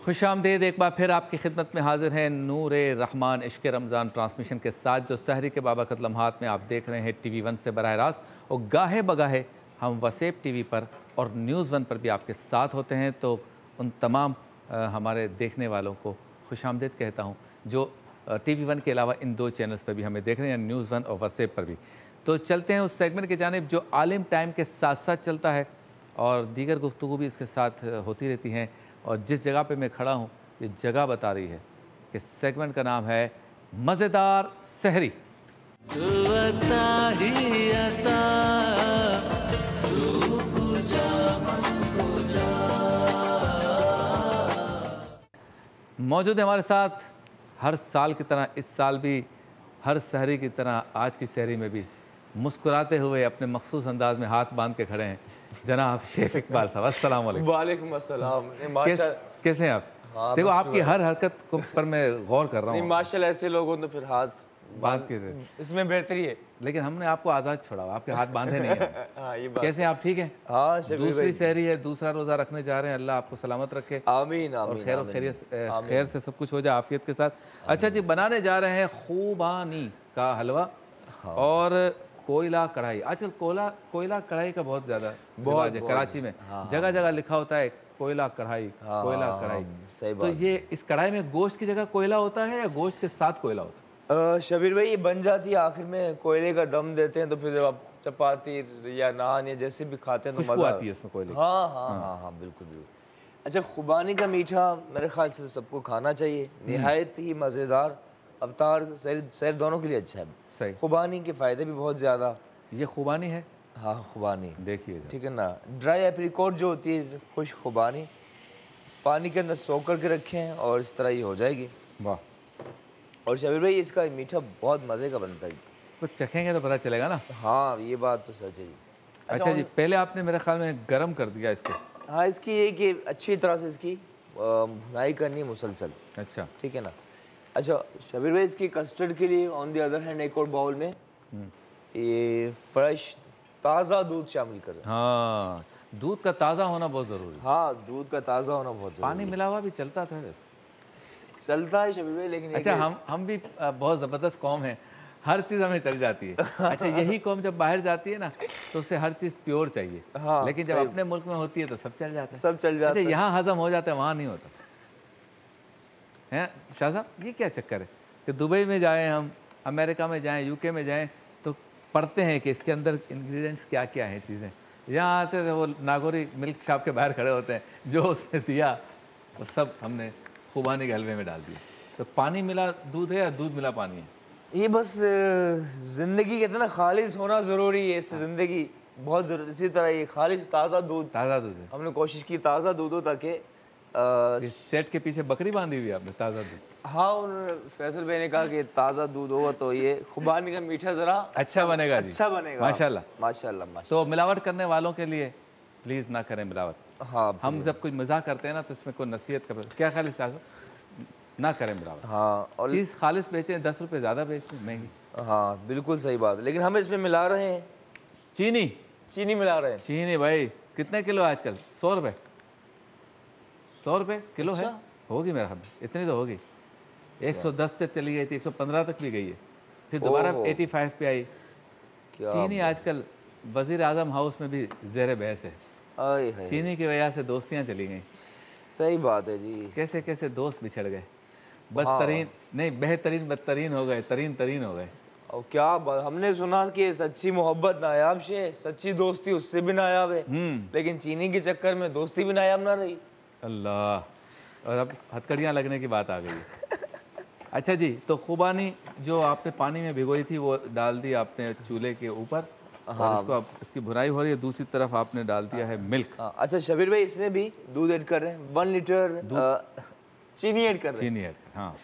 खुशामदीद, एक बार फिर आपकी खिदमत में हाजिर हैं नूर रहमान इश्क रमज़ान ट्रांसमिशन के साथ, जो सहरी के बाबरकत लम्हात में आप देख रहे हैं TV1 से बराह रास्त, और गाहे बगाहे हम वसेब TV पर और न्यूज़ 1 पर भी आपके साथ होते हैं। तो उन तमाम हमारे देखने वालों को खुशामदीद कहता हूँ जो TV1 के अलावा इन दो चैनल्स पर भी हमें देख रहे हैं, न्यूज़ 1 और वसेब पर भी। तो चलते हैं उस सेगमेंट की जानिब जो आलिम टाइम के साथ साथ चलता है और दीगर गुफ्तगू भी इसके साथ होती रहती हैं। और जिस जगह पे मैं खड़ा हूँ ये जगह बता रही है कि सेगमेंट का naam है मज़ेदार सहरी। मौजूद है हमारे साथ हर साल की तरह इस साल भी हर सहरी की तरह आज की सहरी में भी मुस्कुराते हुए अपने मखसूस अंदाज में हाथ बांध के खड़े हैं जनाब शेख इकबाल साहब। अस्सलाम वालेकुम। वालेकुम अस्सलाम। कैसे हैं आप? हाँ, देखो आपकी हर हरकत को पर मैं गौर कर रहा हूँ। माशाल्लाह ऐसे लोग हो तो फिर हाथ बांध के, इसमें बेहतरी है। लेकिन हमने आपको आज़ाद छोड़ा, आपके हाथ बांधे नहीं हैं। हाँ, ये बात कैसे आप ठीक हैं? हाँ, दूसरी सहरी है, दूसरा रोज़ा रखने जा रहे हैं, अल्लाह आपको सलामत रखे। आमीन और आमीन। खैर खैर से सब कुछ हो जाए आफियत के साथ। अच्छा जी, बनाने जा रहे हैं खूबानी का हलवा और कोयला कढ़ाई। आजकल कोयला कढ़ाई का बहुत ज़्यादा रिवाज है कराची में। जगह जगह लिखा होता है कोयला कढ़ाई, कोयला कढ़ाई। सही तो ये इस कढ़ाई में गोश्त की जगह कोयला होता है या गोश्त के साथ कोयला होता है? शबीर भाई, ये बन जाती है आखिर में, कोयले का दम देते हैं तो फिर जब आप चपाती या नान या जैसे भी खाते हैं तो खुशबू मजा आती है इसमें कोयले की। हाँ, बिल्कुल बिल्कुल। अच्छा, खुबानी का मीठा मेरे ख्याल से सबको खाना चाहिए, निहायत ही मज़ेदार, अवतार सैर दोनों के लिए अच्छा है। सही। खुबानी के फ़ायदे भी बहुत ज़्यादा। ये खुबानी है? हाँ, खुबानी देखिए, ठीक है ना। ड्राई एप्रिकॉट जो होती है, खुश खुबानी, पानी के अंदर सोख करके रखें और इस तरह ही हो जाएगी। वाह। और शबीर भाई, इसका मीठा बहुत मज़े का बनता है। तो चखेंगे तो पता चलेगा ना। हाँ, ये बात तो सच है जी। अच्छा जी, पहले आपने मेरे ख्याल में गर्म कर दिया इसको। हाँ, इसकी ये कि अच्छी तरह से इसकी भुनाई करनी है मुसलसल। अच्छा, ठीक है ना। अच्छा शबीर भाई, इसकी कस्टर्ड के लिए ऑन द अदर हैंड एक और बाउल में ये फ्रेश ताज़ा दूध शामिल करें। हाँ, दूध का ताज़ा होना बहुत ज़रूरी है। हाँ, दूध का ताज़ा होना बहुत ज़रूरी है। पानी मिला हुआ भी चलता था वैसे। चलता है शबीर भाई, लेकिन अच्छा, हम भी बहुत ज़बरदस्त कौम है, हर चीज़ हमें चल जाती है। अच्छा, यही कौम जब बाहर जाती है ना तो उसे हर चीज़ प्योर चाहिए। हाँ, लेकिन जब अपने मुल्क में होती है तो सब चल जाता है। सब चल जाता है। अच्छा, यहाँ हजम हो जाता है, वहाँ नहीं होता है। शाह साहब, ये क्या चक्कर है कि दुबई में जाएँ हम, अमेरिका में जाएँ, UK में जाएँ तो पढ़ते हैं कि इसके अंदर इंग्रेडिएंट्स क्या क्या हैं चीज़ें। यहाँ आते थे वो नागौरी मिल्क शॉप के बाहर खड़े होते हैं, जो उसने दिया वो सब हमने खुबानी के हलवे में डाल दिया। तो पानी मिला दूध है या दूध मिला पानी है? ये बस ज़िंदगी कहते हैं ना, खालिश होना ज़रूरी है। इससे ज़िंदगी बहुत ज़रूरी। इसी तरह ये खालिश ताज़ा दूध है। हमने कोशिश की ताज़ा दूध हो, ताकि इस सेट के पीछे बकरी बांधी हुई आपने, ताज़ा दूध। हाँ, उन्होंने फैसल भाई ने कहा कि ताज़ा दूध होगा तो ये खुबानी का मीठा ज़रा अच्छा बनेगा। अच्छा बनेगा माशाल्लाह माशाल्लाह। तो मिलावट करने वालों के लिए प्लीज़ ना करें मिलावट। हाँ, हम जब कोई मजाक करते हैं ना तो इसमें कोई नसीहत कर, क्या ख्याल है शाह साहब? ना करें मिलावट। हाँ, और चीज़ खालिश बेचें, 10 रुपये ज़्यादा बेचें महंगी। हाँ, बिल्कुल सही बात है। लेकिन हम इसमें मिला रहे हैं चीनी मिला रहे हैं। चीनी भाई कितने किलो आजकल? 100 रुपये 100 रुपये किलो है। होगी मेरा ख्याल, इतनी तो होगी। 110 से चली गई थी, 115 तक भी गई है, फिर दोबारा 85 पे आई। चीनी आजकल वज़ीर आज़म हाउस में भी ज़ेर बहस है। चीनी की वजह से दोस्तियाँ चली गई। सही बात है जी। कैसे कैसे दोस्त बिछड़ गए, बदतरीन नहीं बेहतरीन बदतरीन हो गए, तरीन हो गए। और क्या बात, हमने सुना कि सच्ची मोहब्बत नायाब से, सच्ची दोस्ती उससे भी नायाब है। लेकिन चीनी के चक्कर में दोस्ती भी नायाब ना रही। अल्लाह, और अब हथकड़ियाँ लगने की बात आ गई है। अच्छा जी, तो खुबानी जो आपने पानी में भिगोई थी वो डाल दी आपने चूल्हे के ऊपर। और इसको अब इसकी भुनाई हो रही है। दूसरी तरफ आपने डाल दिया है मिल्क। अच्छा शबीर भाई, इसमें भी दूध ऐड कर रहे हैं, 1 लीटर चीनी ऐड कर रहे हैं। चीनी ऐड, हाँ,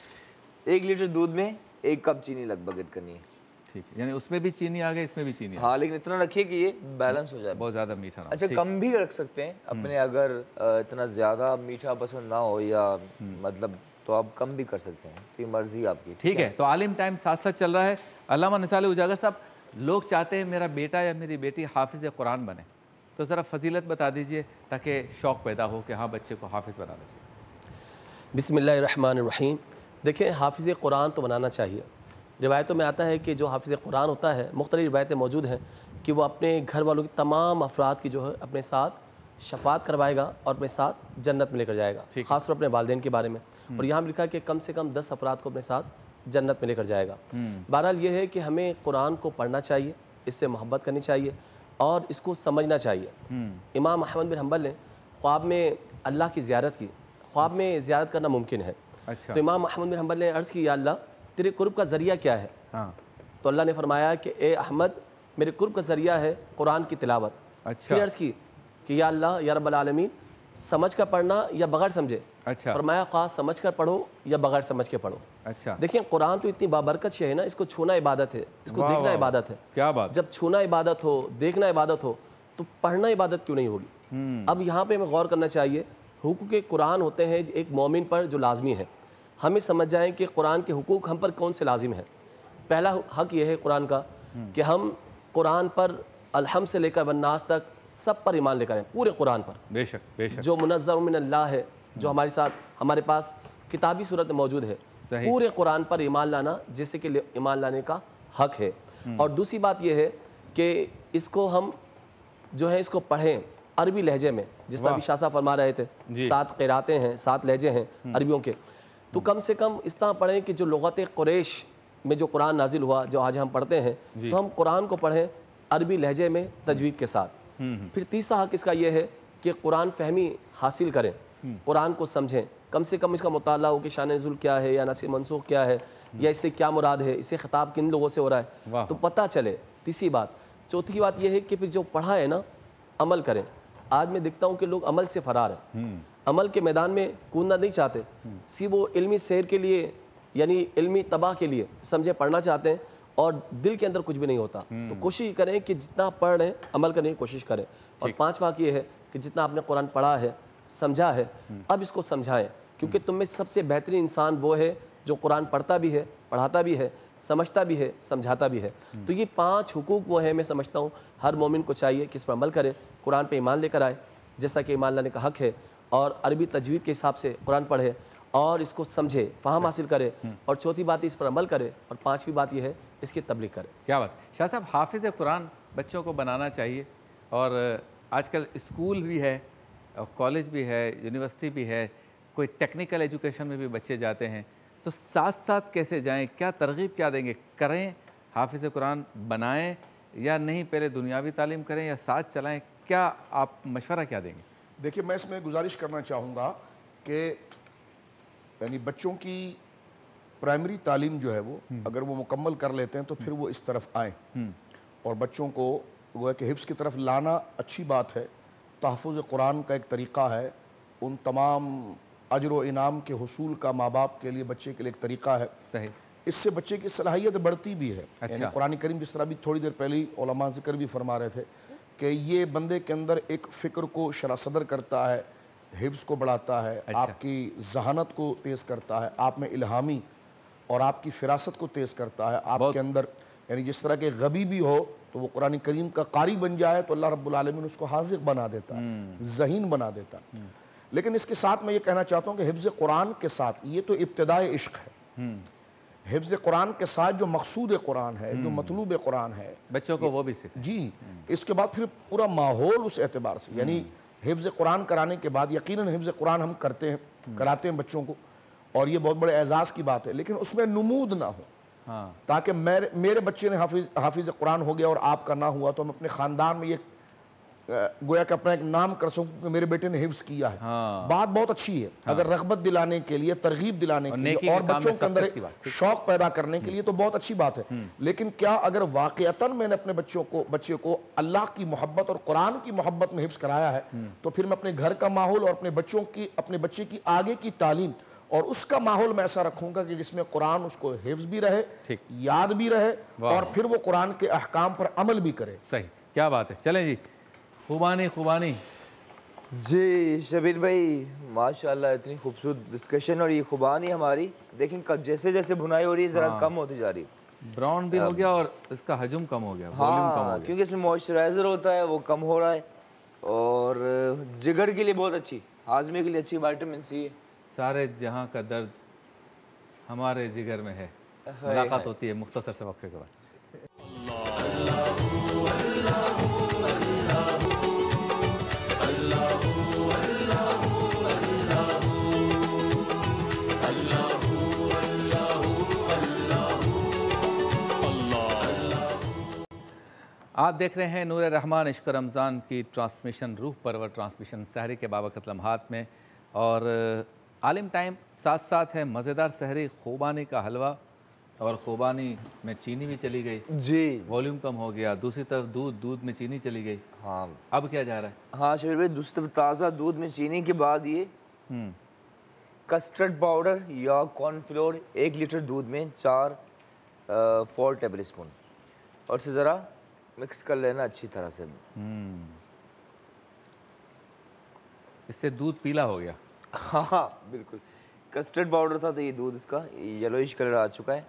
1 लीटर दूध में 1 कप चीनी लगभग ऐड करनी है। ठीक है, यानी उसमें भी चीनी आ गई, इसमें भी चीनी। हाँ, लेकिन इतना रखिए कि ये बैलेंस हो जाए, बहुत ज़्यादा मीठा ना। अच्छा, कम भी रख सकते हैं अपने, अगर इतना ज़्यादा मीठा पसंद ना हो या मतलब, तो आप कम भी कर सकते हैं, तो मर्जी आपकी। ठीक है, तो आलिम टाइम साथ साथ चल रहा है। अल्लामा निसार उजागर साहब, लोग चाहते हैं मेरा बेटा या मेरी बेटी हाफिज़ कुरान बने, तो ज़रा फजीलत बता दीजिए ताकि शौक़ पैदा हो कि हाँ बच्चे को हाफिज़ बनाना चाहिए। बिस्मिल्लाहिर्रहमानिर्रहीम। देखें, हाफिज़ कुरान तो बनाना चाहिए। रिवायतों में आता है कि जो हाफिज़ कुरान होता है, मुख्तलिफ़ रिवायतें मौजूद हैं कि वो अपने घर वालों की तमाम अफराद की जो है अपने साथ शफ़ात करवाएगा और अपने साथ जन्नत में लेकर जाएगा, ख़ासतौर अपने वालिदैन के बारे में। और यहाँ लिखा है कि कम से कम 10 अफराद को अपने साथ जन्नत में लेकर जाएगा। बहरहाल ये है कि हमें कुरान को पढ़ना चाहिए, इससे मोहब्बत करनी चाहिए और इसको समझना चाहिए। इमाम अहमद बिन हम्बल ने ख्वाब में अल्लाह की ज़ियारत की। ख्वाब में ज़ियारत करना मुमकिन है। अच्छा। तो इमाम अहमद बिन हम्बल ने अर्ज़ की, या अल्लाह, तेरे कुर्ब का ज़रिया क्या है? हाँ। तो अल्लाह ने फरमाया कि ए अहमद, मेरे कुर्ब का ज़रिया है कुरान की तिलावत। अच्छा। फिर अर्ज़ की कि या अल्लाह, या रब्बल आलमीन, समझ कर पढ़ना या बगैर समझे? अच्छा। फरमाया, ख़ास समझ कर पढ़ो या बगैर समझ के पढ़ो। अच्छा। देखिए, कुरान तो इतनी बाबरकत शे है ना, इसको छूना इबादत है, इसको वाह, देखना वाह, इबादत है। क्या बात। जब छूना इबादत हो, देखना इबादत हो, तो पढ़ना इबादत क्यों नहीं होगी? अब यहाँ पे हमें गौर करना चाहिए। हुकूक कुरान होते हैं एक मोमिन पर जो लाजमी है। हमें समझ जाएं कि कुरान के हुकूक हम पर कौन से लाजिम हैं। पहला हक यह है कुरान का कि हम कुरान पर अलहम से लेकर वन्नास तक सब पर ईमान लेकर आए, पूरे कुरान पर। बेशक बेशक। जो मुनज़्ज़म मिन अल्लाह है, जो हमारे साथ हमारे पास किताबी सूरत में मौजूद है, सही। पूरे कुरान पर ईमान लाना जैसे कि ईमान लाने का हक है। और दूसरी बात यह है कि इसको हम जो है इसको पढ़ें अरबी लहजे में, जिस तरह अभी शाह साहब फरमा रहे थे, 7 क़िरातें हैं, 7 लहजे हैं अरबियों के। तो कम से कम इस तरह पढ़ें कि जो लुग़त कुरैश में जो कुरान नाजिल हुआ, जो आज हम पढ़ते हैं, तो हम कुरान को पढ़ें अरबी लहजे में तजवीद के साथ। फिर तीसरा हक इसका यह है कि कुरान फहमी हासिल करें, कुरान को समझें, कम से कम इसका मुताला हो कि शान नुज़ूल क्या है या नसीब मनसूख क्या है, या इससे क्या मुराद है, इससे खिताब किन लोगों से हो रहा है, तो पता चले। तीसरी बात। चौथी बात यह है कि फिर जो पढ़ा है ना, अमल करें। आज मैं देखता हूँ कि लोग अमल से फरार हैं, अमल के मैदान में कूदना नहीं चाहते, सिर्फ वो इल्मी सैर के लिए यानी इल्मी तबाह के लिए समझे पढ़ना चाहते हैं और दिल के अंदर कुछ भी नहीं होता। तो कोशिश करें कि जितना पढ़ रहे हैं अमल करने की कोशिश करें। और पांचवा ये है कि जितना आपने कुरान पढ़ा है, समझा है, अब इसको समझाएं, क्योंकि तुम में सबसे बेहतरीन इंसान वो है जो कुरान पढ़ता भी है, पढ़ाता भी है, समझता भी है, समझाता भी है। तो ये 5 हुकूक वो है, मैं समझता हूँ हर मोमिन को चाहिए कि इस पर अमल करे, कुरान पे ईमान लेकर आए जैसा कि ईमान लाने का हक है, और अरबी तजवीद के हिसाब से कुरान पढ़े और इसको समझे, फ़हम हासिल करे, और चौथी बात इस पर अमल करे, और पांचवी बात यह है इसकी तबलीग करे। क्या बात। शाह साहब, हाफिज़ कुरान बच्चों को बनाना चाहिए, और आजकल स्कूल भी है और कॉलेज भी है, यूनिवर्सिटी भी है, कोई टेक्निकल एजुकेशन में भी बच्चे जाते हैं, तो साथ साथ कैसे जाएं, क्या तरगीब क्या देंगे, करें हाफिज़ कुरान बनाएं या नहीं, पहले दुनियावी तालीम करें या साथ चलाएं, क्या आप मशवरा क्या देंगे? देखिए, मैं इसमें गुजारिश करना चाहूँगा कि यानी बच्चों की प्राइमरी तालीम जो है वो अगर वो मुकम्मल कर लेते हैं तो फिर वो इस तरफ आएँ, और बच्चों को वो है कि हिफ्ज़ की तरफ लाना अच्छी बात है। तहफ़्फ़ुज़ कुरान का एक तरीक़ा है, उन तमाम अजर व इनाम के हुसूल का माँ बाप के लिए, बच्चे के लिए एक तरीक़ा है। सही। इससे बच्चे की सलाहियत बढ़ती भी है। अच्छा। कुरान करीम जिस तरह भी थोड़ी देर पहले ही उलमा ज़िक्र भी फरमा रहे थे कि ये बंदे के अंदर एक फ़िक्र को शरासदर करता है, हिफ्ज़ को बढ़ाता है, अच्छा। आपकी जहानत को तेज़ करता है, आप में इल्हामी और आपकी फ़िरासत को तेज़ करता है। आपके अंदर यानी जिस तरह के गबी भी हो तो वो कुरान करीम का कारी बन जाए तो अल्लाह रब्बुल आलमीन उसको हाज़िक़ बना देता है, ज़हीन बना देता है। लेकिन इसके साथ मैं ये कहना चाहता हूँ कि हिफ्ज़ कुरान के साथ, ये तो इब्तिदाए इश्क है, हिफ्ज़ कुरान के साथ जो मकसूद कुरान है, जो मतलूब कुरान है, बच्चों को वो भी सीखें। जी, इसके बाद फिर पूरा माहौल उस एतबार से, यानी हिफ्ज़ कुरान कराने के बाद यकीनन हिफ्ज़ कुरान हम करते हैं, कराते हैं बच्चों को, और ये बहुत बड़े एजाज़ की बात है, लेकिन उसमें नुमूद ना हो। हाँ। ताकि मेरे बच्चे ने हाफिज़ कुरान हो गया और आपका ना हुआ तो हम अपने ख़ानदान में ये गोया कि अपना एक नाम कर सकूं कि मेरे बेटे ने हिफ्ज़ किया है। हाँ। बात बहुत अच्छी है। हाँ। अगर रग़बत दिलाने के लिए, तरगीब दिलाने के लिए और बच्चों के अंदर शौक़ पैदा करने के लिए तो बहुत अच्छी बात है। लेकिन क्या अगर वाक़अतन मैंने अपने बच्चे को अल्लाह की मोहब्बत और कुरान की मोहब्बत में हिफ्ज़ कराया है, तो फिर मैं अपने घर का माहौल और अपने बच्चे की आगे की तालीम और उसका माहौल मैं ऐसा रखूंगा कि जिसमें कुरान उसको हिफ्ज़ भी रहे, याद भी रहे, और फिर वो कुरान के अहकाम पर अमल भी करे। सही, क्या बात है। चलें जी, खुबानी जी शबीर भाई, माशाल्लाह इतनी खूबसूरत डिस्कशन, और ये खुबानी हमारी लेकिन जैसे जैसे भुनाई हो रही है ज़रा कम होती जा रही है, ब्राउन भी हो गया और इसका हजम कम हो गया, वॉल्यूम कम हो गया, क्योंकि इसमें मॉइस्चराइज़र होता है वो कम हो रहा है, और जिगर के लिए बहुत अच्छी, हाजमे के लिए अच्छी, विटामिन सी है। सारे जहां का दर्द हमारे जिगर में है। मुलाकात होती है मुख्तसर से वक्फे के बाद। आप देख रहे हैं नूर रहमान इश्क रमज़ान की ट्रांसमिशन, रूह परवर ट्रांसमिशन सहरी के बाबरकत लम्हात में। और आलिम टाइम साथ साथ है मज़ेदार सहरी खूबानी का हलवा, और खूबानी में चीनी भी चली गई जी, वॉल्यूम कम हो गया। दूसरी तरफ दूध में चीनी चली गई। हाँ अब क्या जा रहा है? हाँ शबीर भाई, दूसरी तरफ ताज़ा दूध में चीनी के बाद ये कस्टर्ड पाउडर या कॉर्नफ्लोर 1 लीटर दूध में 4 टेबल स्पून, और से ज़रा मिक्स कर लेना अच्छी तरह से। इससे दूध पीला हो गया। हाँ बिल्कुल, कस्टर्ड पाउडर था तो ये दूध इसका येलोइश कलर आ चुका है।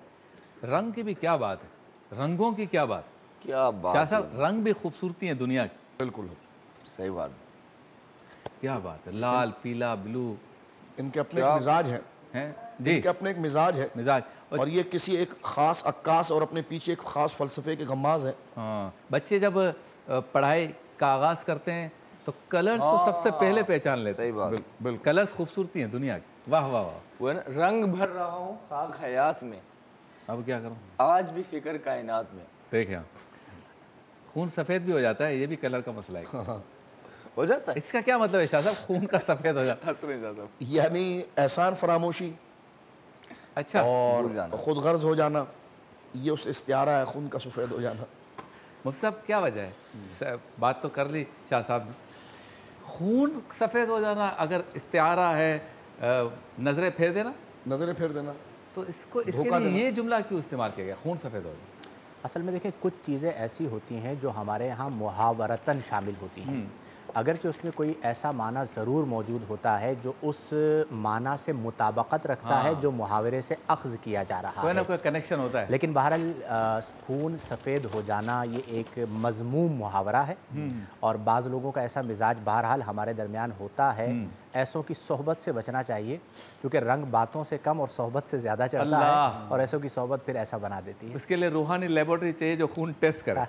रंग की भी क्या बात है, रंगों की क्या बात। क्या बात शाह है, साहब रंग भी खूबसूरती है दुनिया की। बिल्कुल सही बात। क्या बात है, लाल पीला ब्लू इनके अपने एक मिजाज हैं, जी, इनके अपने एक मिजाज है मिजाज। और ये किसी एक खास अक्कास और अपने पीछे एक खास फलसफे के गम्माज हैं। हाँ, बच्चे जब पढ़ाई का आगाज करते हैं तो कलर्स को सबसे पहले पहचान लेते हैं। सही बात। बिल्कुल, कलर्स खूबसूरती हैं दुनिया की। वाह वाह वाह। वो है ना, रंग भर रहा हूँ खाक हयात में, अब क्या करूँ, आज भी फिक्र कायनात में। देखें खून सफ़ेद भी हो जाता है, ये भी कलर का मसला है। हो जाता है। इसका क्या मतलब है शाह साहब, खून का सफ़ेद हो जाता है? हंस नहीं जाता। यानी एहसान फरामोशी अच्छा, और खुद गर्ज हो जाना, ये उस इस्तियारा है खून का सफ़ेद हो जाना। मुझसे साहब क्या वजह है? बात तो कर ली शाह साहब ने, खून सफ़ेद हो जाना अगर इस्तिआरा है, नज़रें फेर देना, नज़रें फेर देना, तो इसको इसके लिए ये जुमला क्यों इस्तेमाल किया गया, खून सफ़ेद हो जाना? असल में देखिए, कुछ चीज़ें ऐसी होती हैं जो हमारे यहाँ मुहावरतन शामिल होती हैं, अगरचे उसमें कोई ऐसा माना ज़रूर मौजूद होता है जो उस माना से मुताबकत रखता है जो मुहावरे से अख्ज़ किया जा रहा कोई है, ना कोई कनेक्शन होता है। लेकिन बहरहाल खून सफ़ेद हो जाना ये एक मज़मूम मुहावरा है, और बाज़ लोगों का ऐसा मिजाज बहरहाल हमारे दरमियान होता है। ऐसों की सोहबत से बचना चाहिए, क्योंकि रंग बातों से कम और सोहबत से ज़्यादा चढ़ता है, और ऐसों की सोहबत फिर ऐसा बना देती है। उसके लिए रूहानी लेबोरेटरी चाहिए जो खून टेस्ट करे।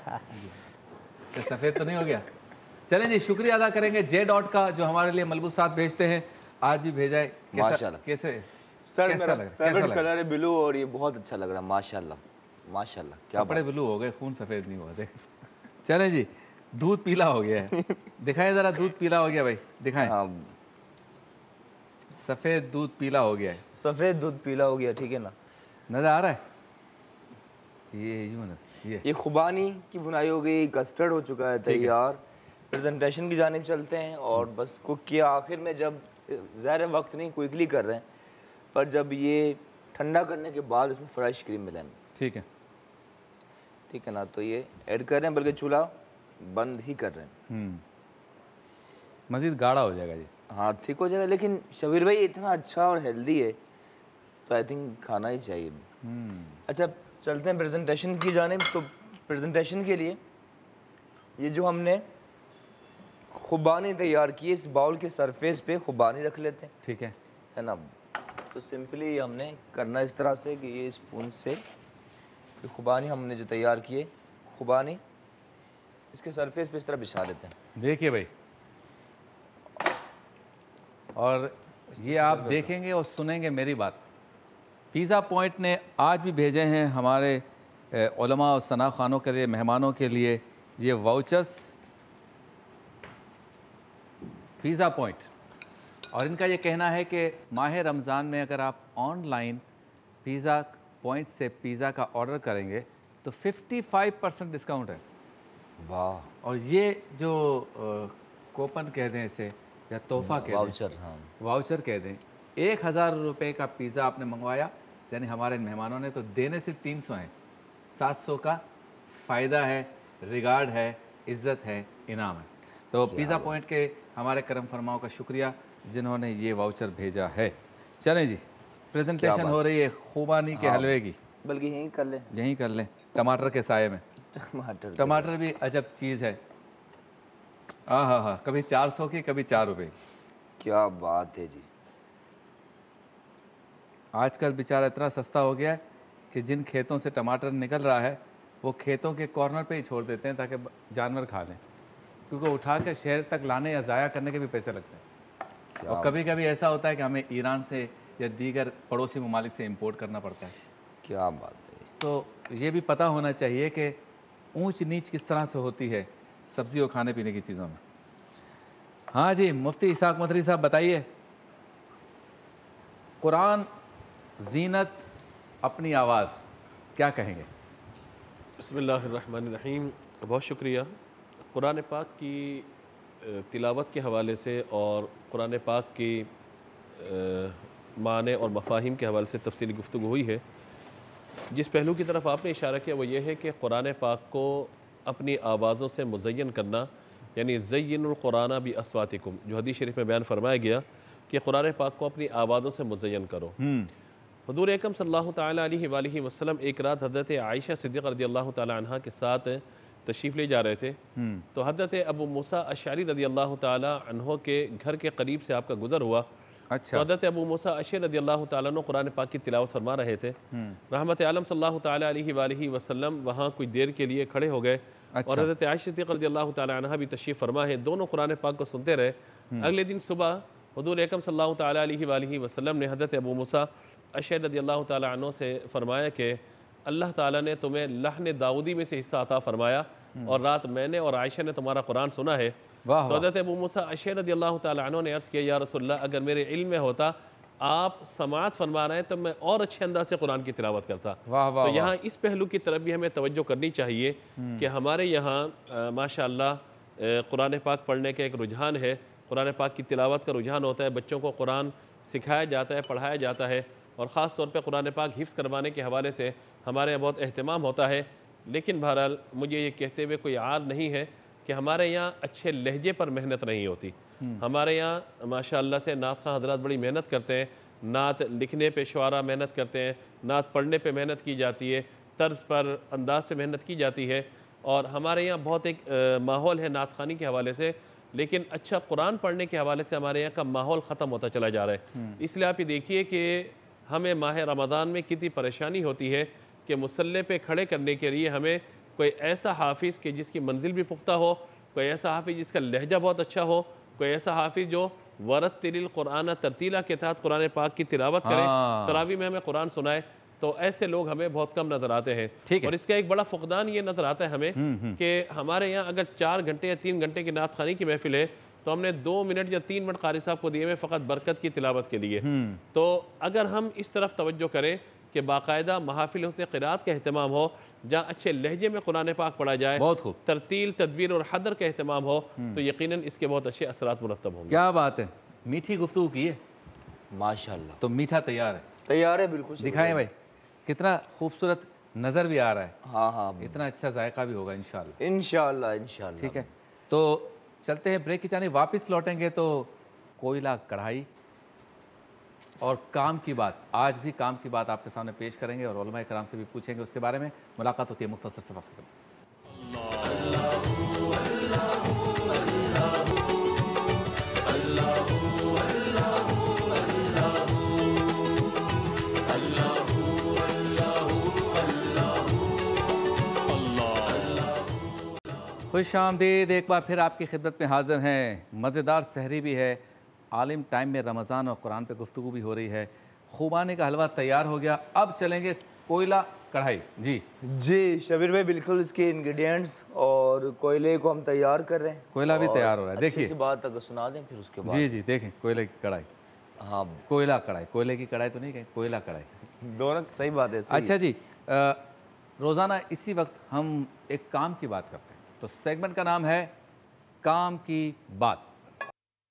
तो सफ़ेद तो नहीं हो गया। चलें जी, शुक्रिया अदा करेंगे J.Dot का जो हमारे लिए मलबूसात भेजते हैं। आज भी भेजा है। माशाल्लाह। कैसे सर कैसा मेरा लग फेवरेट कलर है ब्लू, और ये बहुत अच्छा लग रहा है। माशाल्लाह माशाल्लाह, क्या कपड़े ब्लू हो गए, खून सफ़ेद नहीं हुआ। देख, चलें जी, दूध पीला हो गया है। दिखाएं ज़रा, दूध पीला हो गया भाई, दिखाएं। सफ़ेद दूध पीला हो गया है, सफ़ेद दूध पीला हो गया, ठीक है ना, नज़र आ रहा है? ये यूँ ये खुबानी की बुनाई हो गई, कस्टर्ड हो चुका है तैयार। प्रेजेंटेशन की जानिब चलते हैं, और बस कुक किया आखिर में, जब ज़ाहिर वक्त नहीं क्विकली कर रहे हैं, पर जब ये ठंडा करने के बाद इसमें फ्रेश क्रीम मिलाएंगे। ठीक है, ठीक है ना, तो ये ऐड कर रहे हैं, बल्कि चूल्हा बंद ही कर रहे हैं। मज़ीद गाढ़ा हो जाएगा जी। हाँ ठीक हो जाएगा, लेकिन शबीर भाई इतना अच्छा और हेल्दी है तो आई थिंक खाना ही चाहिए। अच्छा चलते हैं प्रेजेंटेशन की जानिब। तो प्रेजेंटेशन के लिए ये जो हमने खुबानी तैयार की है, इस बाउल के सरफेस पे खुबानी रख लेते हैं, ठीक है ना। तो सिंपली हमने करना इस तरह से कि ये स्पून से खुबानी हमने जो तैयार की है, खुबानी इसके सरफेस पे इस तरह बिछा लेते हैं। देखिए भाई, और ये आप देखेंगे और सुनेंगे मेरी बात। पिज़्ज़ा पॉइंट ने आज भी भेजे हैं हमारे उलमा और सना खानों के लिए, मेहमानों के लिए ये वाउचर्स, पिज़्ज़ा पॉइंट। और इनका ये कहना है कि माह रमज़ान में अगर आप ऑनलाइन पिज़्ज़ा पॉइंट से पिज़्ज़ा का ऑर्डर करेंगे तो 55% डिस्काउंट है। वाह। और ये जो कूपन कह दें इसे, या तोहफा कह दें, वाउचर, हाँ वाउचर कह दें, 1000 रुपये का पिज़्ज़ा आपने मंगवाया, यानी हमारे मेहमानों ने, तो देने सिर्फ 300 हैं, 700 का फ़ायदा है, रिगार्ड है, इज़्ज़त है, इनाम है। तो पिज़्ज़ा पॉइंट के हमारे करम फरमाओं का शुक्रिया जिन्होंने ये वाउचर भेजा है। चलें जी, प्रेजेंटेशन हो रही है खुबानी के हलवे की, बल्कि यहीं कर लें, यहीं कर लें, टमाटर के साये में। टमाटर भी अजब चीज़ है। हाँ, कभी 400 की, कभी 4 रुपये। क्या बात है जी। आजकल बेचारा इतना सस्ता हो गया है कि जिन खेतों से टमाटर निकल रहा है वो खेतों के कॉर्नर पे ही छोड़ देते हैं ताकि जानवर खा लें, क्योंकि उठा कर शहर तक लाने या ज़ाया करने के भी पैसे लगते हैं। और कभी कभी ऐसा होता है कि हमें ईरान से या दीगर पड़ोसी ममालिक से इंपोर्ट करना पड़ता है। क्या बात है। तो ये भी पता होना चाहिए कि ऊंच नीच किस तरह से होती है सब्ज़ी और खाने पीने की चीज़ों में। हाँ जी, मुफ्ती इसाक मदरी साहब बताइए, कुरान ज़ीनत अपनी आवाज़ क्या कहेंगे? बिस्मिल्लाहिर्रहमानिर्रहीम। बहुत शुक्रिया। कुरान पाक की तिलावत के हवाले से और कुरान पाक की माने और मफाहिम के हवाले से तफसीली गुफ्तगू हुई है। जिस पहलू की तरफ आपने इशारा किया वो ये है कि कुरान पाक को अपनी आवाज़ों से मुज़य्यन करना, यानी ज़य्यिनुल कुरान बि अस्वातिकुम, जो हदीस शरीफ में बयान फरमाया गया कि कुरान पाक को अपनी आवाज़ों से मुज़य्यन करो। हुज़ूर अकरम सल्लल्लाहु तआला अलैहि वसल्लम एक रात हज़रत आयशा सिद्दीक़ा रज़ियल्लाहु तआला अन्हा के साथ तशरीफ़ ले जा रहे थे। तो हज़रत अबू मूसा अशअरी रज़ियल्लाहु तआला अन्हु के घर के करीब से आपका गुज़र हुआ। अच्छा। तो हज़रत अबू मूसा अशअरी रज़ियल्लाहु तआला अन्हु कुरान पाक की तिलावत फरमा रहे थे। रहमत आलम सल्लल्लाहु तआला अलैहि वसल्लम वहाँ कुछ देर के लिए खड़े हो गए। अच्छा। और हज़रत आयशा सिद्दीक़ा रज़ियल्लाहु तआला अन्हा भी तशरीफ़ फरमा है। दोनों कुरान पाक को सुनते रहे। अगले दिन सुबह हुज़ूर अकरम सल्लल्लाहु तआला अलैहि वसल्लम ने हज़रत अबू मूसा अशअरी रज़ियल्लाहु तआला अन्हु से फरमाया कि अल्लाह ताला ने तुम्हें लहन दाऊदी में से हिस्सा अता फरमाया और रात मैंने और आयशा ने तुम्हारा कुरान सुना है। तो हज़रत अबू मूसा अशअरी रज़ियल्लाहु तआला अन्हु ने अर्ज़ किया, या रसूलल्लाह, अगर मेरे इल्म में होता आप समाअत फरमा रहे हैं तो मैं और अच्छे अंदाज से कुरान की तिलावत करता। तो यहाँ इस पहलू की तरफ भी हमें तवज्जो करनी चाहिए कि हमारे यहाँ माशाअल्लाह कुरान पाक पढ़ने का एक रुझान है, कुरान पाक की तिलावत का रुझान होता है, बच्चों को कुरान सिखाया जाता है, पढ़ाया जाता है और ख़ास तौर पे कुरान पाक हिफ्ज़ करवाने के हवाले से हमारे यहाँ बहुत अहतमाम होता है। लेकिन बहरहाल मुझे ये कहते हुए कोई आर नहीं है कि हमारे यहाँ अच्छे लहजे पर मेहनत नहीं होती। हमारे यहाँ माशाअल्लाह से नात खां हज़रात बड़ी मेहनत करते हैं, नात लिखने पे शुआरा मेहनत करते हैं, नात पढ़ने पे मेहनत की जाती है, तर्ज पर अंदाज पे मेहनत की जाती है और हमारे यहाँ बहुत एक माहौल है नात खानी के हवाले से। लेकिन अच्छा कुरान पढ़ने के हवाले से हमारे यहाँ का माहौल ख़त्म होता चला जा रहा है। इसलिए आप ये देखिए कि हमें माह रमज़ान में कितनी परेशानी होती है कि मुसल्ले पे खड़े करने के लिए हमें कोई ऐसा हाफिज़ कि जिसकी मंजिल भी पुख्ता हो, कोई ऐसा हाफिज़ जिसका लहजा बहुत अच्छा हो, कोई ऐसा हाफिज़ जो वरत्तिलिल कुरान तरतीला के तहत कुरान पाक की तिलावत करें, तरावी में हमें कुरान सुनाए, तो ऐसे लोग हमें बहुत कम नज़र आते हैं। और इसका एक बड़ा फ़ुक़दान ये नज़र आता है हमें कि हमारे यहाँ अगर 4 घंटे या 3 घंटे की नात खानी की महफिल है तो हमने 2 मिनट या 3 मिनट क़ारी साहब को दिए हुए फ़कत बरकत की तिलावत के लिए। तो अगर हम इस तरफ तवज्जो करें कि बाकायदा महाफिलों से क़िरात का अहतमाम हो, जहाँ अच्छे लहजे में कुरान पाक पढ़ा जाए, बहुत खूब, तरतील तदवीर और हदर का अहतमाम हो, तो यकीनन इसके बहुत अच्छे असरात मुरत्तब होंगे। क्या बात है, मीठी गुफ्तगू की है माशाल्लाह। तो मीठा तैयार है। तैयार है, बिल्कुल दिखाएं भाई, कितना खूबसूरत नज़र भी आ रहा है। हाँ हाँ, इतना अच्छा जायका भी होगा इंशाल्लाह। इंशाल्लाह इंशाल्लाह। ठीक है, तो चलते हैं ब्रेक की जाने। वापस लौटेंगे तो कोयला कढ़ाई और काम की बात, आज भी काम की बात आपके सामने पेश करेंगे और उलमा इकराम से भी पूछेंगे उसके बारे में। मुलाकात होती है मुख्तसर से वक्त में। खुश आमदीद, एक बार फिर आपकी खिदमत में हाजिर हैं। मज़ेदार सहरी भी है, आलिम टाइम में रमज़ान और कुरान पे गुफ्तगू भी हो रही है। खुबानी का हलवा तैयार हो गया, अब चलेंगे कोयला कढ़ाई। जी जी शबीर भाई, बिल्कुल इसके इंग्रेडिएंट्स और कोयले को हम तैयार कर रहे हैं। कोयला भी तैयार हो रहा है, देखिए। अच्छी बात अगर सुना दें फिर उसके बाद। जी जी, देखें कोयले की कढ़ाई। हाँ, कोयला कढ़ाई, कोयले की कढ़ाई तो नहीं कहें, कोयला कढ़ाई, दोनों सही बात है। अच्छा जी, रोज़ाना इसी वक्त हम एक काम की बात करते हैं, तो सेगमेंट का नाम है काम की बात।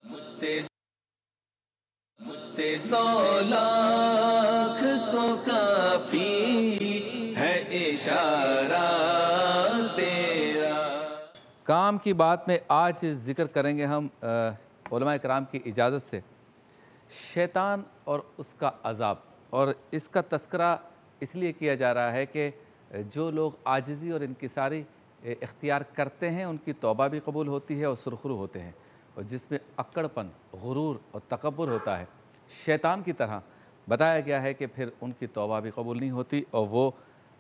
मुझसे 100 लाख तो काफी है इशारा तेरा। काम की बात में आज जिक्र करेंगे हम उलमा इकराम की इजाज़त से शैतान और उसका अज़ाब। और इसका तस्करा इसलिए किया जा रहा है कि जो लोग आजिज़ी और इनकिसारी इख्तियार करते हैं उनकी तौबा भी कबूल होती है और सुरखरू होते हैं, और जिसमें अक्कड़पन, गुरूर और तकब्बुर होता है, शैतान की तरह बताया गया है कि फिर उनकी तौबा भी कबूल नहीं होती और वो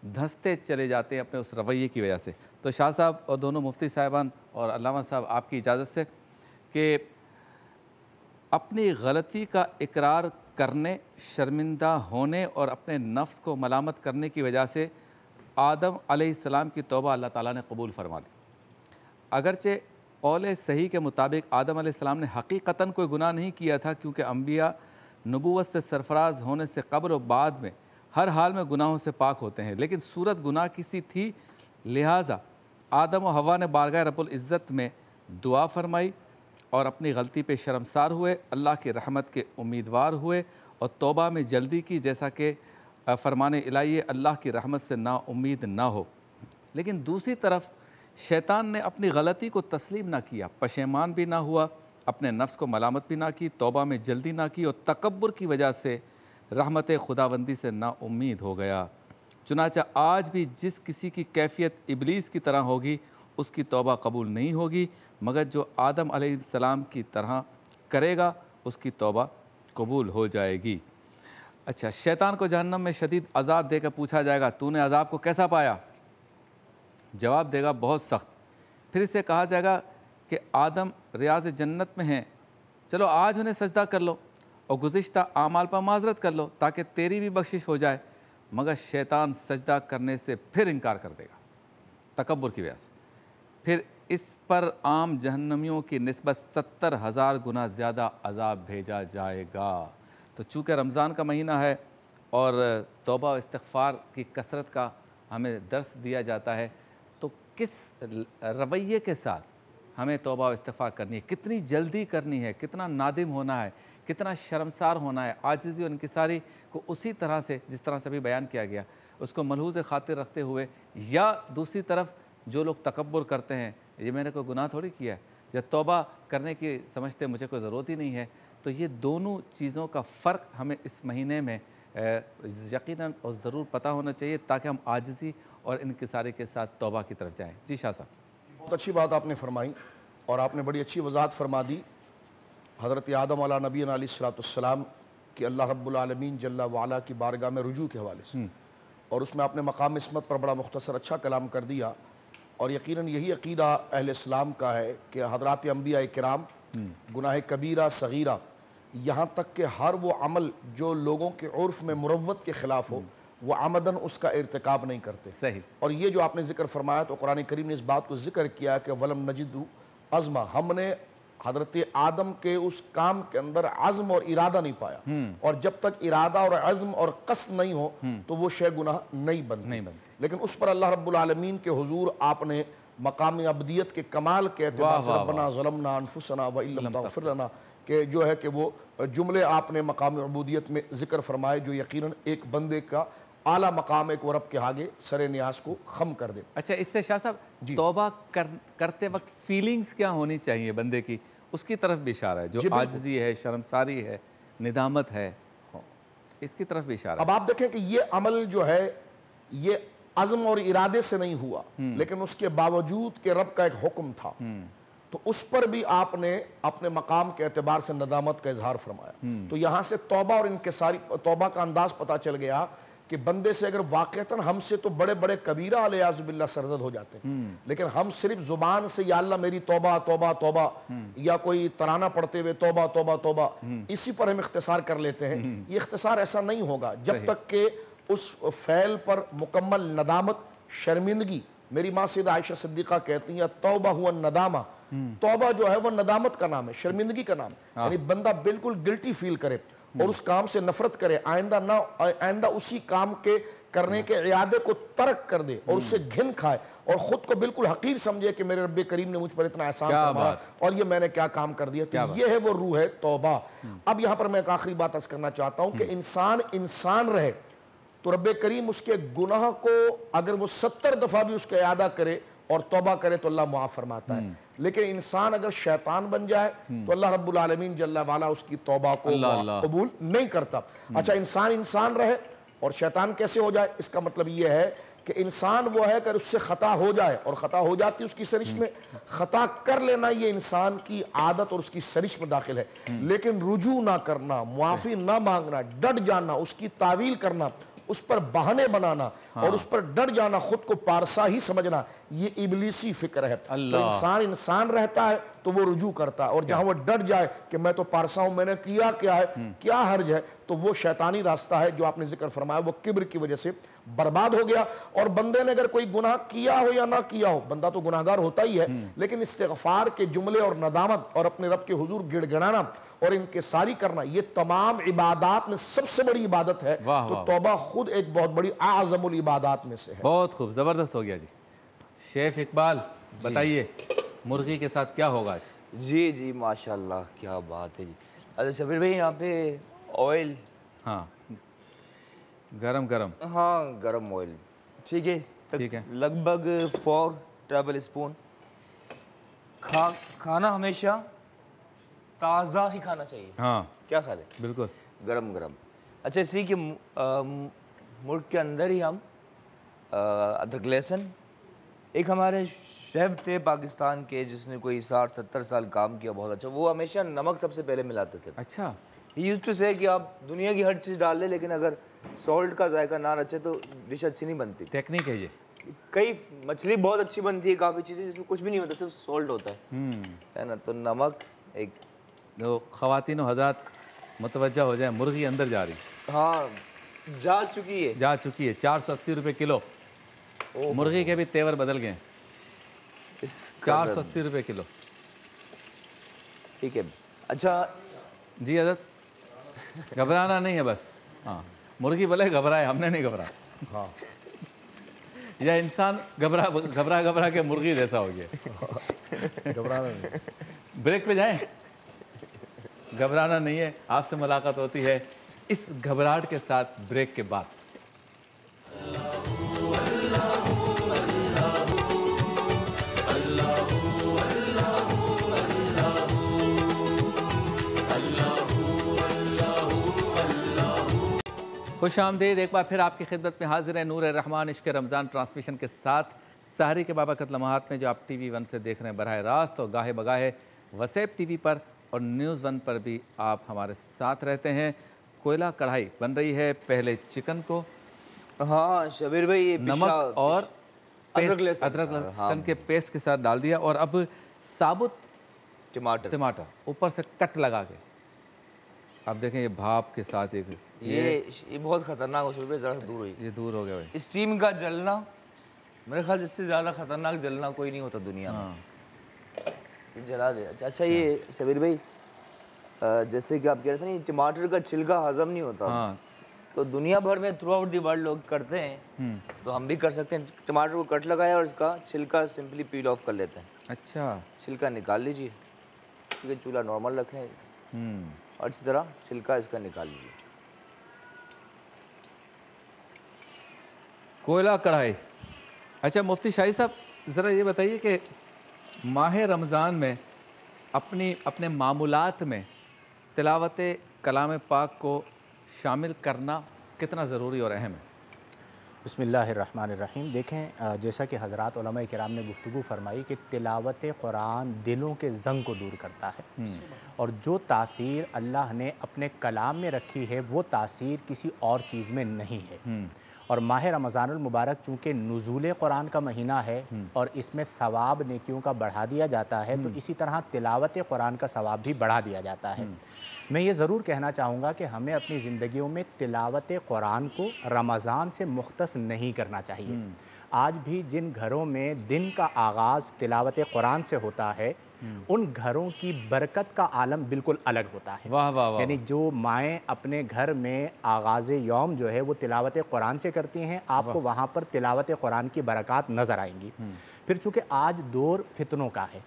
धंसते चले जाते हैं अपने उस रवैये की वजह से। तो शाह साहब और दोनों मुफ्ती साहिबान और अल्लामा साहब, आपकी इजाज़त से कि अपनी गलती का इकरार करने, शर्मिंदा होने और अपने नफ्स को मलामत करने की वजह से आदम अलैहिस्सलाम की तौबा अल्लाह ताला ने कबूल फरमा ली। अगरचे कौल सही के मुताबिक आदम अलैहिस्सलाम ने हकीकतन कोई गुनाह नहीं किया था, क्योंकि अम्बिया नबूवत से सरफराज होने से कब्ल और बाद में हर हाल में गुनाहों से पाक होते हैं, लेकिन सूरत गुनाह की सी थी, लिहाजा आदम और हवा ने बारगाह रब्बुल इज़्ज़त में दुआ फरमाई और अपनी गलती पे शर्मसार हुए, अल्लाह की रहमत के उम्मीदवार हुए और तौबा में जल्दी की, जैसा कि फरमाने इलाही अल्लाह की रहमत से ना उम्मीद ना हो। लेकिन दूसरी तरफ शैतान ने अपनी गलती को तस्लीम ना किया, पशेमान भी ना हुआ, अपने नफ्स को मलामत भी ना की, तौबा में जल्दी ना की और तकब्बुर की वजह से रहमत खुदाबंदी से ना उम्मीद हो गया। चुनाचा आज भी जिस किसी की कैफियत इबलीस की तरह होगी उसकी तौबा कबूल नहीं होगी, मगर जो आदम अलैहिस्सलाम की तरह करेगा उसकी तौबा कबूल हो जाएगी। अच्छा, शैतान को जहन्नम में शदीद अजाब देकर पूछा जाएगा, तूने अजाब को कैसा पाया? जवाब देगा, बहुत सख्त। फिर इससे कहा जाएगा कि आदम रियाज़ जन्नत में हैं, चलो आज उन्हें सजदा कर लो और गुज़िश्ता आमाल पर माजरत कर लो ताकि तेरी भी बख्शिश हो जाए। मगर शैतान सजदा करने से फिर इनकार कर देगा तकब्बुर की वजह से। फिर इस पर आम जहन्नमियों की निस्बत 70,000 गुना ज़्यादा अजाब भेजा जाएगा। तो चूँकि रमज़ान का महीना है और तौबा व इस्तिग़फ़ार की कसरत का हमें दर्स दिया जाता है, तो किस रवैये के साथ हमें तौबा व इस्तिग़फ़ार करनी है, कितनी जल्दी करनी है, कितना नादिम होना है, कितना शर्मसार होना है, आजिज़ी और इनकिसारी को उसी तरह से जिस तरह से अभी बयान किया गया उसको मलहूज़ खातिर रखते हुए, या दूसरी तरफ जो लोग तकब्बुर करते हैं ये मैंने कोई गुनाह थोड़ी किया है, या तौबा करने की समझते मुझे कोई ज़रूरत ही नहीं है। तो ये दोनों चीज़ों का फ़र्क हमें इस महीने में यकीनन और ज़रूर पता होना चाहिए ताकि हम आजिज़ी और इनकिसारी के साथ तौबा की तरफ जाएँ। जी शाह साहब, बहुत अच्छी बात आपने फरमाई और आपने बड़ी अच्छी वजाहत फरमा दी हज़रत आदम अला नबी अलैहिस्सलाम कि अल्लाह रब्बुल आलमीन जल्ला वाला की बारगाह में रुजू के हवाले से, और उसमें आपने मकाम इस्मत पर बड़ा मुख्तसर अच्छा कलाम कर दिया। और यकीनन यही अक़ीदा अहले इस्लाम का है कि हज़रात अंबिया किराम गुनाह कबीरा सगीरा, यहाँ तक कि हर वो अमल जो लोगों के उर्फ़ में मुरव्वत के ख़िलाफ़ हो वो आमदन उसका इर्तिकाब नहीं करते। सही। और ये जो आपने जिक्र फरमाया तो कुरान करीम ने इस बात को जिक्र किया कि वलम नजिदु अज़मा, हमने हज़रत आदम के उस काम के अंदर अज़्म और इरादा नहीं पाया, और जब तक इरादा और अज़्म और कस्द नहीं हो तो वो शय गुनाह नहीं बनती। लेकिन उस पर अल्लाह रब्बुल आलमीन के हुजूर आपने मकाम अब्दियत के कमाल के एतबार से रब्बना ज़लमना अनफुसना व इल्लम तग़फिर लना के जो है कि वो जुमले आपने मकाम अबूदियत में ज़िक्र फरमाए जो यकीनन एक बंदे का आला मकाम एक रब के आगे सरे न्यास को खम कर दे। अच्छा, इससे शाह साहब तौबा करते वक्त फीलिंग्स क्या होनी चाहिए बंदे की, उसकी तरफ भी इशारा है, जो आजिज़ी है, शर्मसारी है, निदामत है, इसकी तरफ भी इशारा। अब आप देखें कि ये अमल जो है ये अज़्म और इरादे से नहीं हुआ, लेकिन उसके बावजूद के रब का एक हुक्म था, तो उस पर भी आपने अपने मकाम के एतबार से नदामत का इजहार फरमाया। तो यहाँ से तौबा और इनके सारी तौबा का अंदाज पता चल गया कि बंदे से अगर वाक़तन हमसे तो बड़े बड़े कबीरा अलियाज़ुबिल्लाह सरज़द हो जाते हैं, लेकिन हम सिर्फ ज़ुबान से या अल्लाह मेरी तौबा तौबा तौबा या कोई तराना पढ़ते हुए तौबा तौबा तौबा इसी पर हम इख्तिसार कर लेते हैं। ये इख्तिसार ऐसा नहीं होगा जब तक कि उस फ़ैल पर मुकम्मल नदामत, शर्मिंदगी। मेरी माँ सैयदा आयशा सिद्दीक़ा कहती हैं तौबा हुआ नदामा, तौबा जो है वह नदामत का नाम है, शर्मिंदगी का नाम, यानी बंदा बिल्कुल गिल्टी फील करे और उस काम से नफरत करे, आइंदा उसी काम के करने के इरादे को तर्क कर दे और उससे घिन खाए और खुद को बिल्कुल हकीर समझे कि मेरे रब्बे करीम ने मुझ पर इतना एहसान फरमाया और ये मैंने क्या काम कर दिया। तो ये है वो रूह है तौबा। अब यहाँ पर मैं एक आखिरी बात अर्ज करना चाहता हूँ कि इंसान रहे तो रब्बे करीम उसके गुनाह को अगर वो 70 दफा भी उसका इरादा करे और तौबा करे तो अल्लाह मुआफ फरमाता है। लेकिन इंसान अगर शैतान बन जाए तो अल्लाह रब्बुल आलमीन जल्ला वाला उसकी तौबा को कबूल नहीं करता। अच्छा, इंसान रहे और शैतान कैसे हो जाए, इसका मतलब यह है कि इंसान वो है कि उससे ख़ता हो जाए और ख़ता हो जाती है उसकी सरिश में, ख़ता कर लेना ये इंसान की आदत और उसकी सरिश में दाखिल है, लेकिन रुजू ना करना, मुआफ़ी ना मांगना, डट जाना, उसकी तावील करना, उस पर बहाने बनाना और उस पर डर जाना, खुद को पारसा ही समझना, ये इबलीसी फिक्र है। तो इंसान रहता है तो वो रुजू करता है, और जहां वो डर जाए कि मैं तो पारसा हूं, मैंने किया क्या है, क्या हर्ज है, तो वो शैतानी रास्ता है जो आपने जिक्र फरमाया, वो किब्र की वजह से बर्बाद हो गया। और बंदे ने अगर कोई गुनाह किया हो या ना किया हो, बंदा तो गुनाहगार होता ही है, लेकिन इस्तिग़फ़ार के जुमले और नदामत और अपने रब के हुजूर गिड़गिड़ाना और इनकिसारी करना, ये तमाम इबादत में सबसे बड़ी इबादत है। तो तौबा खुद एक बहुत बड़ी आज़मुल इबादत में से है। बहुत खूब, ज़बरदस्त हो गया जी। शेफ इकबाल बताइए, मुर्गी के साथ क्या होगा आज? जी जी माशाल्लाह, क्या बात है जी। अच्छा शबीर भाई, यहाँ पे ऑयल, हाँ गरम गरम, हाँ गरम ऑयल, ठीक है, ठीक है, लगभग 4 टेबल स्पून। खाना हमेशा ताज़ा ही खाना चाहिए। हाँ क्या खा लें, बिल्कुल गरम गरम। अच्छा, इसी के मुल्क के अंदर ही हम अदरक लहसुन, एक हमारे शेफ थे पाकिस्तान के जिसने कोई 60-70 साल काम किया, बहुत अच्छा, वो हमेशा नमक सबसे पहले मिलाते थे। अच्छा, ही यूज्ड टू से कि आप दुनिया की हर चीज़ डाल लें, लेकिन अगर सॉल्ट का जायका ना रचे तो डिश अच्छी नहीं बनती। टेक्निक है ये। कई मछली बहुत अच्छी बनती है, काफ़ी चीज़ें जिसमें कुछ भी नहीं होता, सिर्फ सॉल्ट होता है ना। तो नमक एक, तो ख़वातीन और हज़रात मुतवज्जा हो जाए, मुर्गी अंदर जा रही, हाँ जा चुकी है 480 रुपये किलो। मुर्गी के भी तेवर बदल गए, 480 रुपये किलो। ठीक है, अच्छा जी हज़रत, घबराना नहीं है बस। हाँ, मुर्गी भले घबराए, हमने नहीं घबरा। हाँ, या इंसान घबरा के मुर्गी जैसा हो गया। घबराना नहीं। ब्रेक पे जाएं, घबराना नहीं है। आपसे मुलाकात होती है इस घबराहट के साथ ब्रेक के बाद। खुश आमदीद, एक बार फिर आपकी खिदमत में हाजिर है नूर रहमान इश्क रमज़ान ट्रांसमिशन के साथ सहरी के बाबरकत लम्हात में, जो आप TV 1 से देख रहे हैं बराह रास्त और गाहे बगाहे वसेप TV पर और न्यूज़ 1 पर भी आप हमारे साथ रहते हैं। कोयला कढ़ाई बन रही है, पहले चिकन को हाँ शबीर भाई, ये नमक और अदरक लहसुन के पेस्ट के साथ डाल दिया, और अब साबुत टमाटर ऊपर से कट लगा के, अब देखें ये भाप के साथ एक ये बहुत खतरनाक हो शबीर भाई, जरा दूर हुई, ये दूर हो गया भाई। स्टीम का जलना, मेरे ख्याल इससे ज़्यादा खतरनाक जलना कोई नहीं होता दुनिया में। ये जला दे। अच्छा ये शबीर भाई, जैसे कि आप कह रहे थे ना, टमाटर का छिलका हजम नहीं होता, तो दुनिया भर में थ्रू आउट दी वर्ल्ड लोग करते हैं, तो हम भी कर सकते हैं। टमाटर को कट लगाया और इसका छिलका सिंपली पील ऑफ कर लेते हैं। अच्छा, छिलका निकाल लीजिए, ठीक है, चूल्हा नॉर्मल रखें और इसी तरह छिलका इसका निकाल लीजिए। कोयला कढ़ाई। अच्छा मुफ्ती शाही साहब, ज़रा ये बताइए कि माह रमज़ान में अपने मामूलात में तिलावत कलाम पाक को शामिल करना कितना ज़रूरी और अहम है? बिस्मिल्लाहिर्रहमानिर्रहीम। देखें, जैसा कि हज़रात उलमा किराम ने गुफ्तगू फरमाई कि तिलावत कुरान दिलों के ज़ंग को दूर करता है, और जो तासीर अल्लाह ने अपने कलाम में रखी है वो तासीर किसी और चीज़ में नहीं है। और माह रमज़ानुल मुबारक चूँकि नुज़ूल कुरान का महीना है और इसमें सवाब नेकियों का बढ़ा दिया जाता है, तो इसी तरह तिलावत कुरान का सवाब भी बढ़ा दिया जाता है। मैं ये ज़रूर कहना चाहूँगा कि हमें अपनी ज़िंदगियों में तिलावत कुरान को रमज़ान से मुख्तस नहीं करना चाहिए। आज भी जिन घरों में दिन का आगाज़ तिलावत कुरान से होता है, उन घरों की बरकत का आलम बिल्कुल अलग होता है। वाह वाह वाह। यानी जो माएँ अपने घर में आगाज़ यौम जो है वो तिलावत कुरान से करती हैं, आपको वहाँ पर तिलावत कुरान की बरक़ात नज़र आएंगी। फिर चूँकि आज दौर फितनों का है,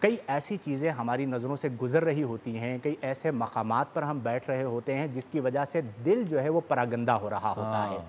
कई ऐसी चीज़ें हमारी नज़रों से गुज़र रही होती हैं, कई ऐसे मकामात पर हम बैठ रहे होते हैं जिसकी वजह से दिल जो है वो परागंदा हो रहा होता है।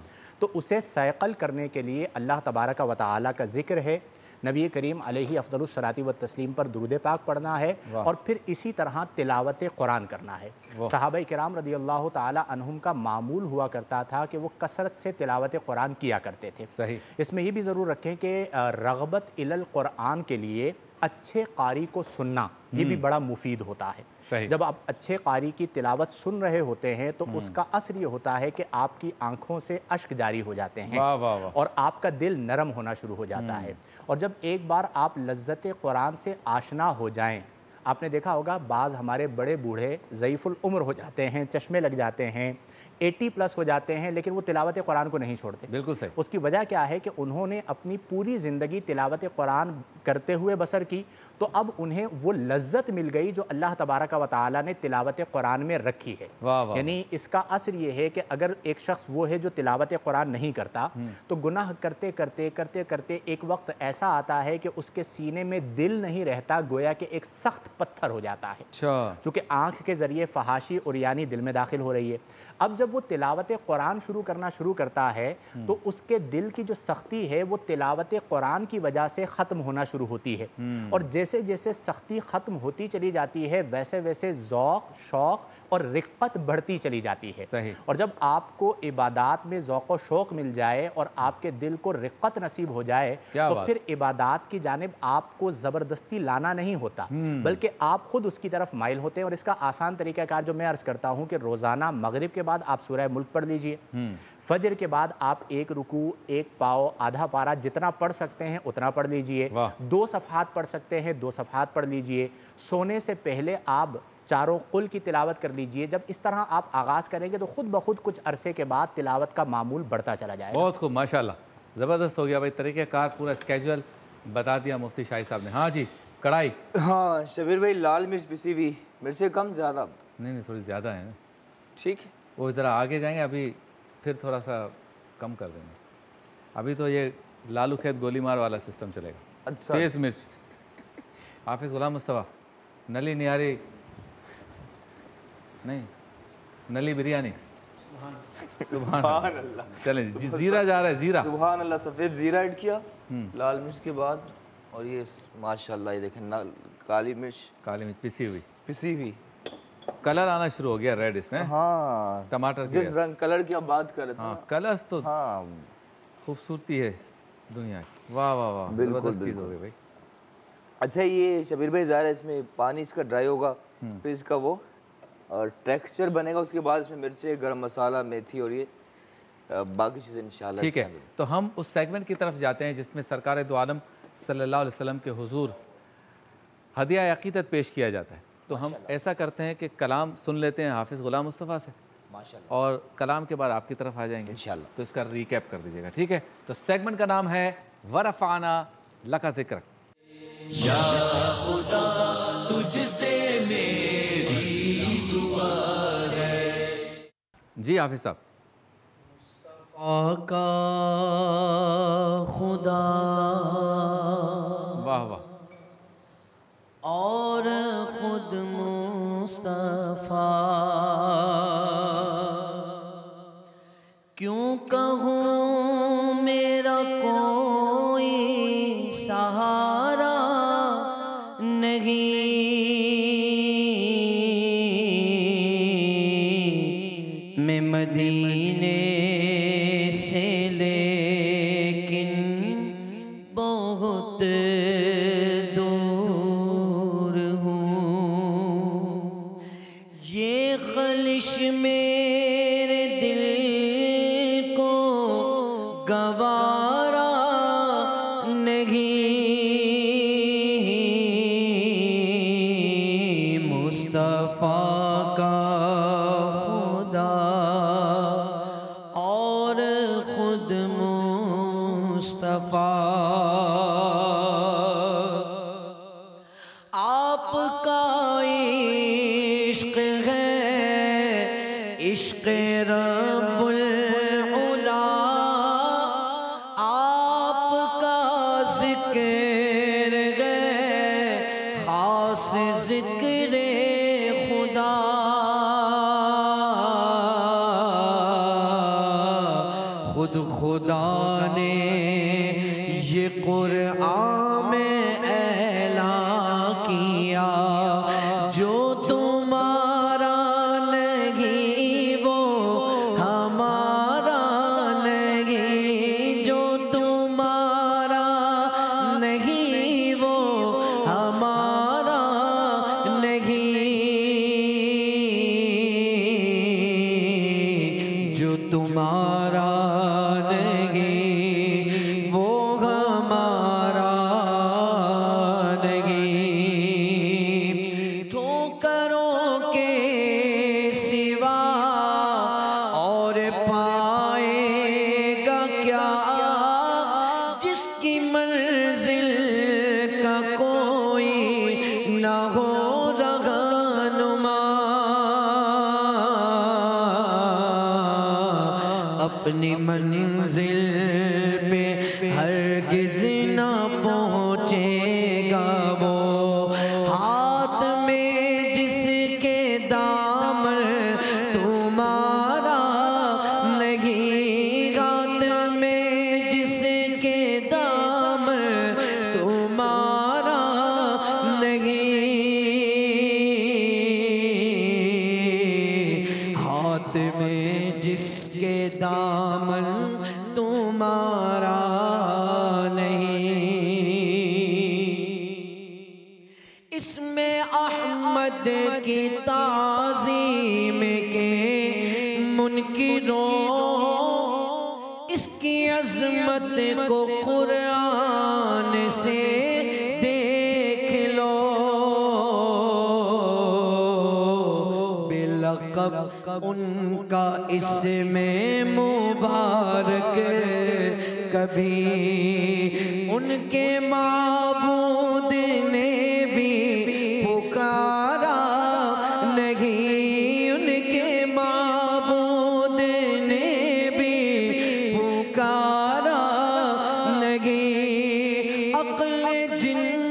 तो उसे सैक़ल करने के लिए अल्लाह तबारक व तआला का ज़िक्र है, नबी करीम अलैहि अफ़दलुस सलाती व तस्लीम पर दुरूद पाक पढ़ना है और फिर इसी तरह तिलावत कुरान करना है। सहाबा किराम रज़ी अल्लाह ताला अन्हुम का मामूल हुआ करता था कि वो कसरत से तिलावत कुरान किया करते थे। सही। इसमें ये भी ज़रूर रखें कि रग़बत इलल कुरान के लिए अच्छे कारी को सुनना ये भी बड़ा मुफीद होता है। सही। जब आप अच्छे कारी की तिलावत सुन रहे होते हैं तो उसका असर ये होता है कि आपकी आंखों से अश्क जारी हो जाते हैं। वाह वाह वाह। और आपका दिल नरम होना शुरू हो जाता है। और जब एक बार आप लज्जत कुरान से आशना हो जाएं, आपने देखा होगा बाज़ हमारे बड़े बूढ़े ज़ईफ़ुल उम्र हो जाते हैं, चश्मे लग जाते हैं, 80+ हो जाते हैं, लेकिन वो तिलावत कुरान को नहीं छोड़ते। बिल्कुल सही। उसकी वजह क्या है कि उन्होंने अपनी पूरी ज़िंदगी तिलावत कुरान करते हुए बसर की, तो अब उन्हें वो लज्जत मिल गई जो अल्लाह तबारक व तआला ने तिलावत कुरान में रखी है। वाह वाह। यानी इसका असर ये है कि अगर एक शख्स वो है जो तिलावत कुरान नहीं करता तो गुनाह करते करते करते करते एक वक्त ऐसा आता है कि उसके सीने में दिल नहीं रहता, गोया कि एक सख्त पत्थर हो जाता है। अच्छा। चूँकि आँख के ज़रिए फहाशी और यानी दिल में दाखिल हो रही है। अब जब वो तिलावत कुरान शुरू करना शुरू करता है तो उसके दिल की जो सख्ती है वो तिलावत कुरान की वजह से ख़त्म होना शुरू होती है। और जैसे जैसे सख्ती ख़त्म होती चली जाती है वैसे वैसे ज़ौक़, शौक़ और रिक़्क़त बढ़ती चली जाती है। सही। और जब आपको इबादात में ज़ौक़ व शौक़ मिल जाए और आपके दिल को रिक़्क़त नसीब हो जाए तो फिर इबादात की जानिब आपको ज़बरदस्ती लाना नहीं होता, बल्कि आप ख़ुद उसकी तरफ माइल होते हैं। और इसका आसान तरीक़ाकार जो मैं अर्ज़ करता हूँ कि रोज़ाना मगरिब के बाद आप सूरह मुल्क पढ़ लीजिए, फजर के बाद आप एक रुकू, एक पाव, आधा पारा जितना पढ़ सकते हैं उतना पढ़ लीजिए, 2 सफ़हात पढ़ सकते हैं 2 सफ़हात पढ़ लीजिए, सोने से पहले आप चारों कुल की तिलावत कर लीजिए। जब इस तरह आप आगाज़ करेंगे तो ख़ुद ब खुद कुछ अरसे के बाद तिलावत का मामूल बढ़ता चला जाएगा। बहुत खूब, माशाल्लाह, ज़बरदस्त हो गया भाई, तरीक़ेकार पूरा स्केजुअल बता दिया मुफ्ती शाही साहब ने। हाँ जी, कढ़ाई। हाँ शबीर भाई, लाल मिर्च पिसी हुई, मिर्चें कम ज़्यादा? नहीं थोड़ी ज़्यादा है ना। ठीक है, वो ज़रा आगे जाएंगे, अभी फिर थोड़ा सा कम कर देंगे। अभी तो ये लालू खेत गोली मार वाला सिस्टम चलेगा। अच्छा। तेज़ मिर्च। हाफिज़ गुलाम मुस्तफ़ा, नली निहारी नहीं, नली बिरयानी। सुभान अल्लाह। चलें जी, ज़ीरा जा रहा है, ज़ीरा। सुभान अल्लाह। सफ़ेद ज़ीरा ऐड किया लाल मिर्च के बाद, और ये माशाल्लाह ये देखें ना, काली मिर्च पिसी हुई पिसी। कलर आना शुरू हो गया रेड इसमें। हाँ, टमाटर जिस रंग कलर की आप बात कर रहे थे। हाँ, कलर्स तो हाँ, खूबसूरती है इस दुनिया की। वाह वाह वाह, ज़बरदस्त चीज़ हो गई भाई। अच्छा, ये शबीर भाई ज़ाहिर है इसमें पानी इसका ड्राई होगा, फिर इसका वो और टेक्सचर बनेगा, उसके बाद इसमें मिर्चें, गरम मसाला, मेथी और ये बाकी चीज़ें इंशाल्लाह। ठीक है, तो हम उस सेगमेंट की तरफ जाते हैं जिसमें सरकार दो आलम सल्लल्लाहु अलैहि वसल्लम के हुजूर हदिया अक़ीदत पेश किया जाता है। तो हम ऐसा करते हैं कि कलाम सुन लेते हैं हाफिज़ गुलाम मुस्तफ़ा से, माशाल्लाह, और कलाम के बाद आपकी तरफ आ जाएंगे इंशाल्लाह। तो इसका रिकैप कर दीजिएगा, ठीक है। तो सेगमेंट का नाम है वरफ़ाना लका ज़िक्र। या खुदा तुझसे मेरी दुआ है। जी हाफिज़ साहब। आका खुदा, वाह वाह, और खुद मुस्तफ़ा, क्यों कहूँ मेरा कोई सहारा नहीं, मैं मदीने से लेकिन बहुत दूर हूँ, ये ख़लिश मेरे दिल को गवारा नहीं, मुस्तफ़ा का खुदा और खुद मुस्तफ़ा, आपका इश्क़ है इश्क़ रब्बुल उला, आपका ज़िक्र है ख़ास ज़िक्र खुदा, खुद खुदा ने ये कुरान में ऐलान किया, जो तुम्हारा नहीं वो हमारा नहीं, जो तुम्हारा नहीं वो हमारा नहीं, जो तुम्हारा नहीं वो हमारा नहीं। ठोकरों के सिवा और पाएगा क्या, जिसकी मंजिल का कोई न हो रहनुमा। अपनी मंजिल पे हरगिज़ न पहुँचेगा वो, हाथ में जिसके दामन तुम्हारा नहीं, हाथ में जिसके दामन तुम्हारा नहीं, हाथ में जिसके दामन तुम्हारा नहीं। इसमें अहमद की ताज़ीम के मुनकिरों, इसकी अज़मत को कुरान से देख लो। बेलक़ब उनका इसमें मुबारक, कभी उनके माबूद ने भी पुकारा नहीं, उनके माबूद ने भी पुकारा नहीं। अक्ल जिन